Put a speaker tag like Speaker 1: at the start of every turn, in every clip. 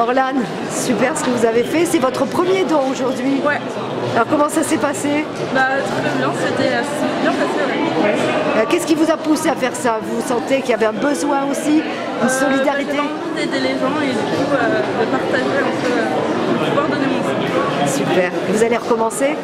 Speaker 1: Orlan, super ce que vous avez fait. C'est votre premier don aujourd'hui.
Speaker 2: Ouais.
Speaker 1: Alors comment ça s'est passé?
Speaker 2: Très bien, c'était bien passé. Ouais.
Speaker 1: Qu'est-ce qui vous a poussé à faire ça? Vous sentez qu'il y avait un besoin aussi, une solidarité?
Speaker 2: J'ai envie d'aider les gens et du coup de partager un peu, de pouvoir donner mon sang.
Speaker 1: Super. Vous allez recommencer?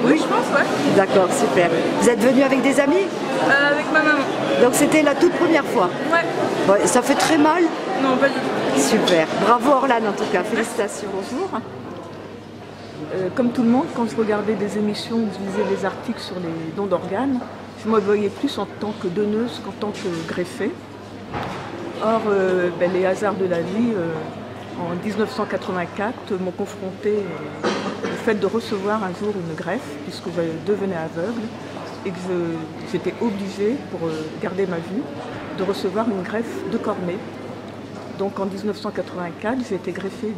Speaker 2: Oui, je pense, ouais.
Speaker 1: D'accord, super. Vous êtes venu avec des amis?
Speaker 2: Avec ma maman.
Speaker 1: Donc c'était la toute première fois?
Speaker 2: Ouais.
Speaker 1: Ouais, ça fait très mal?
Speaker 2: Non, pas du tout.
Speaker 1: Super. Bravo Orlan en tout cas, félicitations.
Speaker 3: Bonjour. Comme tout le monde, quand je regardais des émissions où je lisais des articles sur les dons d'organes, je me voyais plus en tant que donneuse qu'en tant que greffée. Or, les hasards de la vie, en 1984, m'ont confronté au fait de recevoir un jour une greffe, puisque je devenais aveugle, et que j'étais obligée, pour garder ma vue, de recevoir une greffe de cornée. Donc en 1984, j'ai été greffée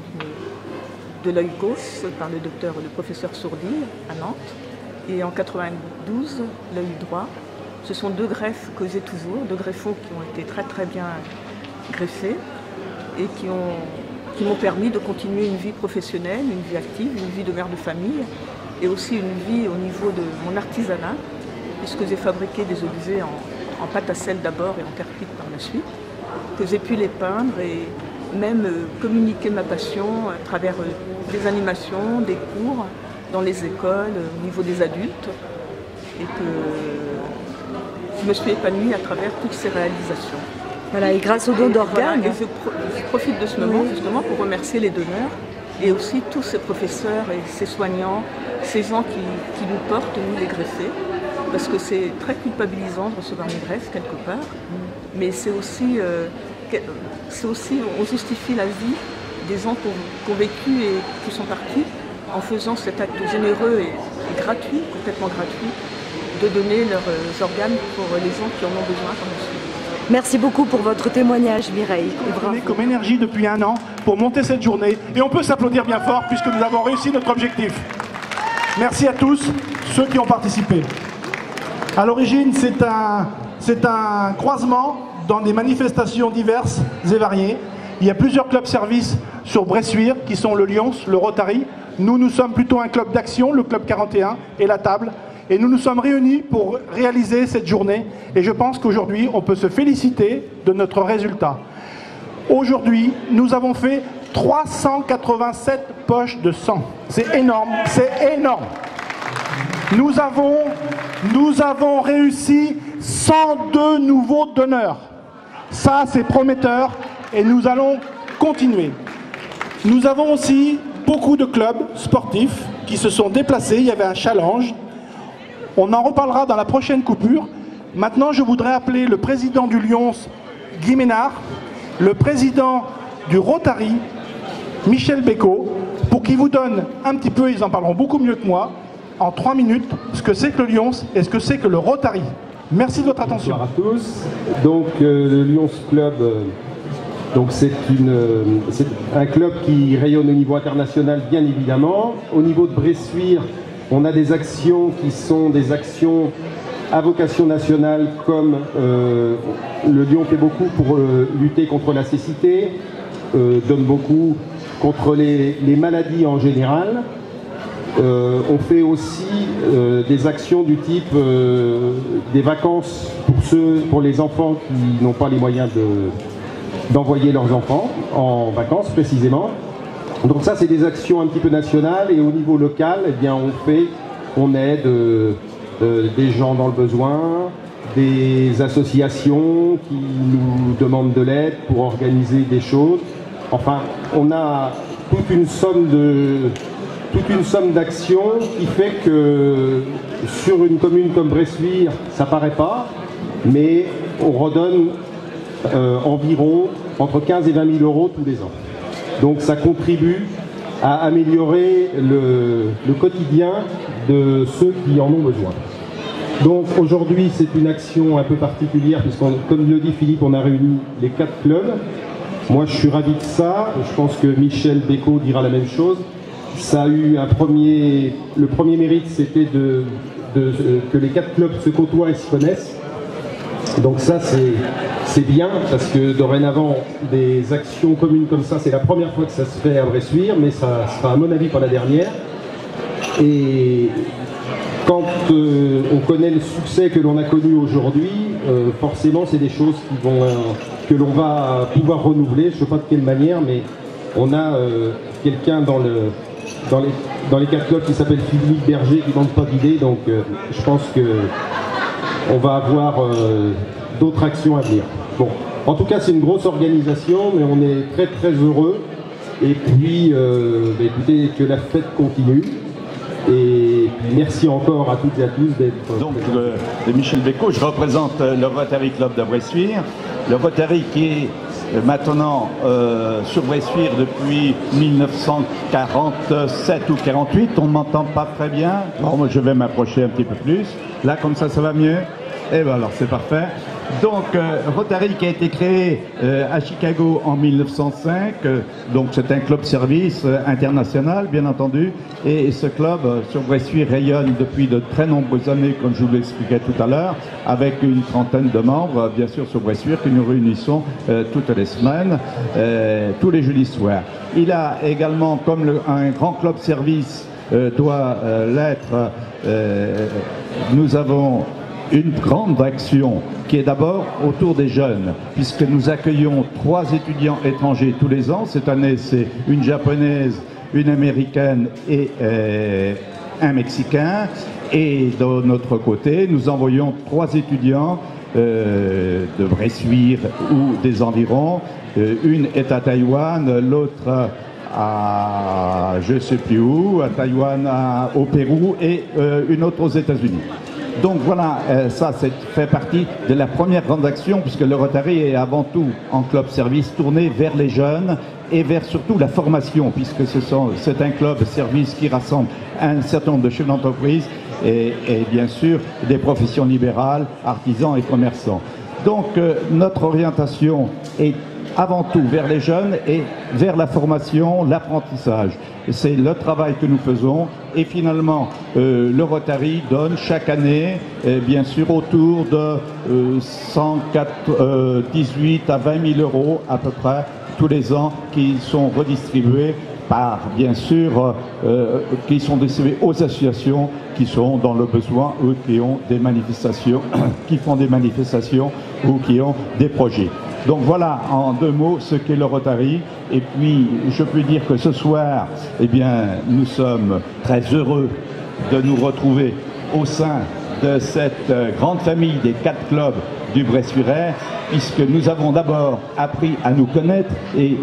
Speaker 3: de l'œil gauche par le professeur Sourdine à Nantes. Et en 92, l'œil droit. Ce sont deux greffes que j'ai toujours, deux greffons qui ont été très très bien greffés et qui m'ont permis de continuer une vie professionnelle, une vie active, une vie de mère de famille et aussi une vie au niveau de mon artisanat, puisque j'ai fabriqué des objets en pâte à sel d'abord et en terre cuite par la suite, que j'ai pu les peindre et même communiquer ma passion à travers des animations, des cours dans les écoles, au niveau des adultes, et que je me suis épanouie à travers toutes ces réalisations.
Speaker 1: Voilà, et grâce au don d'organes.
Speaker 3: Voilà, je profite de ce moment justement pour remercier les donneurs et aussi tous ces professeurs et ces soignants, ces gens qui nous portent, nous les greffés, parce que c'est très culpabilisant de recevoir une greffe quelque part, mais c'est aussi, on justifie la vie des gens qui ont vécu et qui sont partis en faisant cet acte généreux et gratuit, complètement gratuit, de donner leurs organes pour les gens qui en ont besoin comme je suis.
Speaker 1: Merci beaucoup pour votre témoignage, Mireille.
Speaker 4: On est comme énergie depuis un an pour monter cette journée et on peut s'applaudir bien fort puisque nous avons réussi notre objectif. Merci à tous ceux qui ont participé. À l'origine, c'est un croisement dans des manifestations diverses et variées. Il y a plusieurs clubs-services sur Bressuire qui sont le Lions, le Rotary. Nous sommes plutôt un club d'action, le club 41 et la table. Et nous nous sommes réunis pour réaliser cette journée. Et je pense qu'aujourd'hui, on peut se féliciter de notre résultat. Aujourd'hui, nous avons fait 387 poches de sang. C'est énorme, c'est énorme. Nous avons réussi 102 nouveaux donneurs. Ça, c'est prometteur et nous allons continuer. Nous avons aussi beaucoup de clubs sportifs qui se sont déplacés. Il y avait un challenge. On en reparlera dans la prochaine coupure. Maintenant, je voudrais appeler le président du Lions, Guy Ménard, le président du Rotary, Michel Bécaud, pour qu'ils vous donnent un petit peu, ils en parleront beaucoup mieux que moi, en 3 minutes, ce que c'est que le Lions et ce que c'est que le Rotary. Merci de votre attention.
Speaker 5: Bonsoir à tous. Donc, le Lions Club, c'est un club qui rayonne au niveau international, bien évidemment. Au niveau de Bressuire, on a des actions qui sont des actions à vocation nationale, comme le Lion fait beaucoup pour lutter contre la cécité, donne beaucoup contre les maladies en général. On fait aussi des actions du type des vacances pour les enfants qui n'ont pas les moyens d'envoyer leurs enfants en vacances précisément. Donc ça, c'est des actions un petit peu nationales, et au niveau local, eh bien, on aide des gens dans le besoin, des associations qui nous demandent de l'aide pour organiser des choses. Enfin, on a toute une somme d'actions qui fait que sur une commune comme Bressuire, ça paraît pas, mais on redonne environ entre 15 et 20 000 euros tous les ans. Donc ça contribue à améliorer le quotidien de ceux qui en ont besoin. Donc aujourd'hui, c'est une action un peu particulière, puisqu'on, comme le dit Philippe, on a réuni les 4 clubs. Moi, je suis ravi de ça. Je pense que Michel Bécaud dira la même chose. Ça a eu le premier mérite, c'était que les 4 clubs se côtoient et se connaissent. Donc ça, c'est bien parce que dorénavant, des actions communes comme ça, c'est la première fois que ça se fait à Bressuire, mais ça sera à mon avis pas la dernière. Et quand on connaît le succès que l'on a connu aujourd'hui, forcément c'est des choses que l'on va pouvoir renouveler. Je ne sais pas de quelle manière, mais on a quelqu'un dans les 4 clubs qui s'appelle Philippe Berger qui ne manque pas d'idées, donc je pense qu'on va avoir d'autres actions à venir. Bon, en tout cas c'est une grosse organisation, mais on est très très heureux. Et puis, écoutez, que la fête continue. Et puis merci encore à toutes et à tous d'être...
Speaker 6: Donc, Michel Bécaud, je représente le Rotary Club de Bressuire. Le Rotary qui est maintenant sur Bressuire depuis 1947 ou 48. On ne m'entend pas très bien. Bon, moi, je vais m'approcher un petit peu plus. Là, comme ça va mieux. Et bien alors, c'est parfait. Donc, Rotary qui a été créé à Chicago en 1905, donc c'est un club service international, bien entendu, et ce club sur Bressuire rayonne depuis de très nombreuses années, comme je vous l'expliquais tout à l'heure, avec une trentaine de membres, bien sûr, sur Bressuire, que nous réunissons toutes les semaines, tous les jeudis soirs. Il a également, comme un grand club service doit l'être, nous avons une grande action qui est d'abord autour des jeunes, puisque nous accueillons 3 étudiants étrangers tous les ans. Cette année, c'est une japonaise, une américaine et un mexicain. Et de notre côté, nous envoyons 3 étudiants de Bressuire ou des environs. Une est à Taïwan, l'autre à je ne sais plus où, à Taïwan, au Pérou, et une autre aux États-Unis. Donc voilà, ça fait partie de la première grande action, puisque le Rotary est avant tout en club service tourné vers les jeunes et vers surtout la formation, puisque c'est un club service qui rassemble un certain nombre de chefs d'entreprise et bien sûr des professions libérales, artisans et commerçants. Donc notre orientation est avant tout vers les jeunes et vers la formation, l'apprentissage. C'est le travail que nous faisons et finalement le Rotary donne chaque année bien sûr autour de 118 à 20 000 euros à peu près tous les ans qui sont redistribués par bien sûr qui sont distribués aux associations qui sont dans le besoin ou qui ont des manifestations, qui font des manifestations ou qui ont des projets. Donc voilà en 2 mots ce qu'est le Rotary. Et puis je peux dire que ce soir, eh bien, nous sommes très heureux de nous retrouver au sein de cette grande famille des 4 clubs du Bressuirais, puisque nous avons d'abord appris à nous connaître et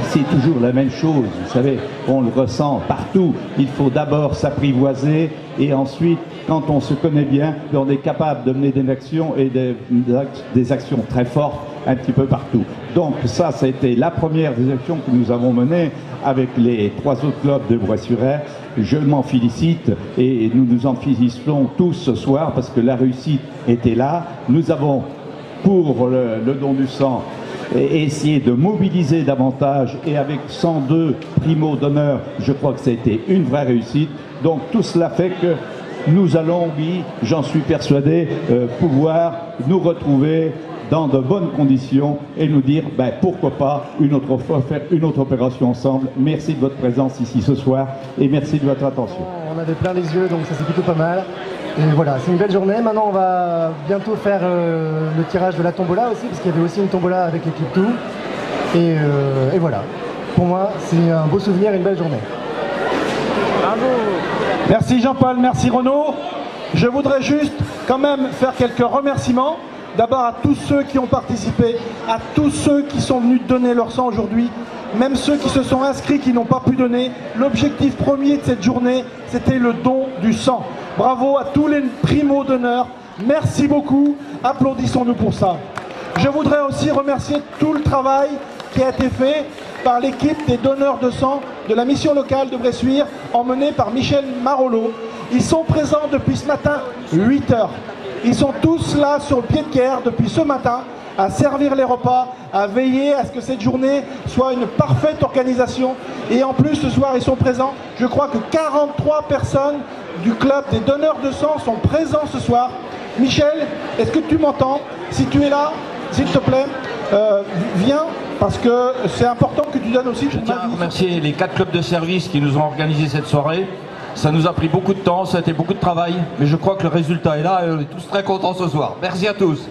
Speaker 6: c'est toujours la même chose, vous savez, on le ressent partout. Il faut d'abord s'apprivoiser et ensuite, quand on se connaît bien, on est capable de mener des actions et des actions très fortes un petit peu partout. Donc ça a été la première des actions que nous avons menées avec les 3 autres clubs de Bressuirais. Je m'en félicite et nous nous en félicitons tous ce soir parce que la réussite était là. Nous avons, pour le don du sang, essayé de mobiliser davantage et avec 102 primos d'honneur, je crois que ça a été une vraie réussite. Donc tout cela fait que nous allons, oui, j'en suis persuadé, pouvoir nous retrouver dans de bonnes conditions et nous dire pourquoi pas une autre fois faire une autre opération ensemble. Merci de votre présence ici ce soir et merci de votre attention.
Speaker 7: On avait plein les yeux, donc ça c'est plutôt pas mal. Et voilà, c'est une belle journée. Maintenant on va bientôt faire le tirage de la tombola aussi, parce qu'il y avait aussi une tombola avec l'équipe Tout. Et voilà, pour moi c'est un beau souvenir et une belle journée.
Speaker 4: Bravo. Merci Jean-Paul, merci Renaud. Je voudrais juste quand même faire quelques remerciements. D'abord à tous ceux qui ont participé, à tous ceux qui sont venus donner leur sang aujourd'hui, même ceux qui se sont inscrits, qui n'ont pas pu donner. L'objectif premier de cette journée, c'était le don du sang. Bravo à tous les primos d'honneur. Merci beaucoup. Applaudissons-nous pour ça. Je voudrais aussi remercier tout le travail qui a été fait par l'équipe des donneurs de sang de la mission locale de Bressuire, emmenée par Michel Marollo. Ils sont présents depuis ce matin, 8 heures. Ils sont tous là sur le pied de guerre depuis ce matin à servir les repas, à veiller à ce que cette journée soit une parfaite organisation. Et en plus, ce soir, ils sont présents. Je crois que 43 personnes du club des donneurs de sang sont présents ce soir. Michel, est-ce que tu m'entends? Si tu es là, s'il te plaît, viens, parce que c'est important que tu donnes aussi ton avis.
Speaker 8: Je tiens à remercier les 4 clubs de service qui nous ont organisé cette soirée. Ça nous a pris beaucoup de temps, ça a été beaucoup de travail, mais je crois que le résultat est là et on est tous très contents ce soir. Merci à tous.